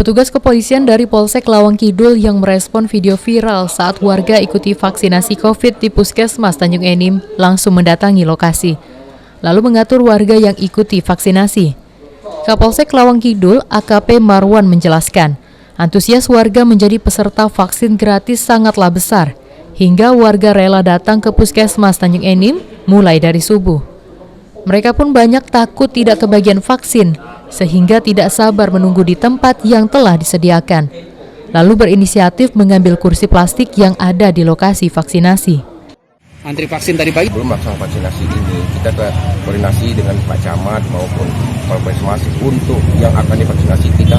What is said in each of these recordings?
Petugas kepolisian dari Polsek Lawang Kidul yang merespon video viral saat warga ikuti vaksinasi COVID di Puskesmas Tanjung Enim langsung mendatangi lokasi, lalu mengatur warga yang ikuti vaksinasi. Kapolsek Lawang Kidul AKP Marwan menjelaskan, antusias warga menjadi peserta vaksin gratis sangatlah besar, hingga warga rela datang ke Puskesmas Tanjung Enim mulai dari subuh. Mereka pun banyak takut tidak kebagian vaksin, sehingga tidak sabar menunggu di tempat yang telah disediakan, lalu berinisiatif mengambil kursi plastik yang ada di lokasi vaksinasi. Antri vaksin tadi pagi? Belum melaksanakan vaksinasi ini, kita koordinasi dengan Pak Camat maupun Polres Masih untuk yang akan divaksinasi kita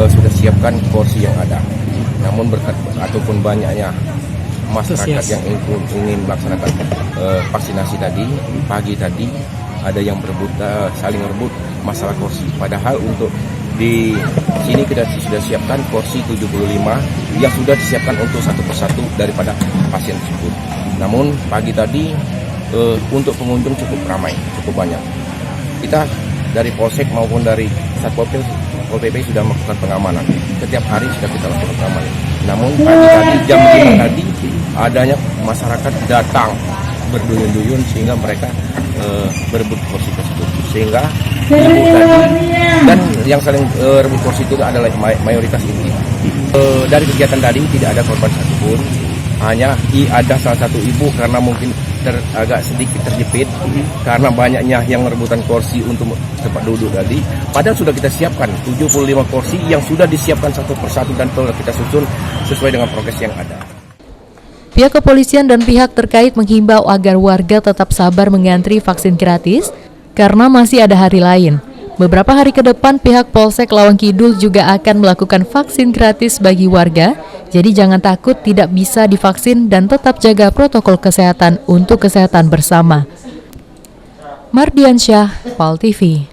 sudah siapkan porsi yang ada. Namun berkat ataupun banyaknya masyarakat yang ingin melaksanakan vaksinasi tadi, pagi tadi, ada yang berebut, saling berebut masalah kursi. Padahal untuk di sini kita sudah siapkan kursi 75 yang sudah disiapkan untuk satu persatu daripada pasien tersebut. Namun pagi tadi untuk pengunjung cukup ramai, cukup banyak. Kita dari Polsek maupun dari Satpol PP sudah melakukan pengamanan. Setiap hari sudah kita lakukan pengamanan. Namun pagi tadi jam 5 tadi adanya masyarakat datang berduyun-duyun sehingga mereka berebut kursi tersebut, sehingga ibu tadi dan yang saling rebut kursi itu adalah mayoritas ibu. Dari kegiatan tadi tidak ada korban satupun, hanya ada salah satu ibu karena mungkin agak sedikit terjepit karena banyaknya yang merebutan kursi untuk tempat duduk tadi. Padahal sudah kita siapkan 75 kursi yang sudah disiapkan satu persatu dan telah kita susun sesuai dengan prokes yang ada. Pihak kepolisian dan pihak terkait menghimbau agar warga tetap sabar mengantri vaksin gratis karena masih ada hari lain. Beberapa hari ke depan pihak Polsek Lawang Kidul juga akan melakukan vaksin gratis bagi warga, jadi jangan takut tidak bisa divaksin dan tetap jaga protokol kesehatan untuk kesehatan bersama. Mardiansyah, PAL TV.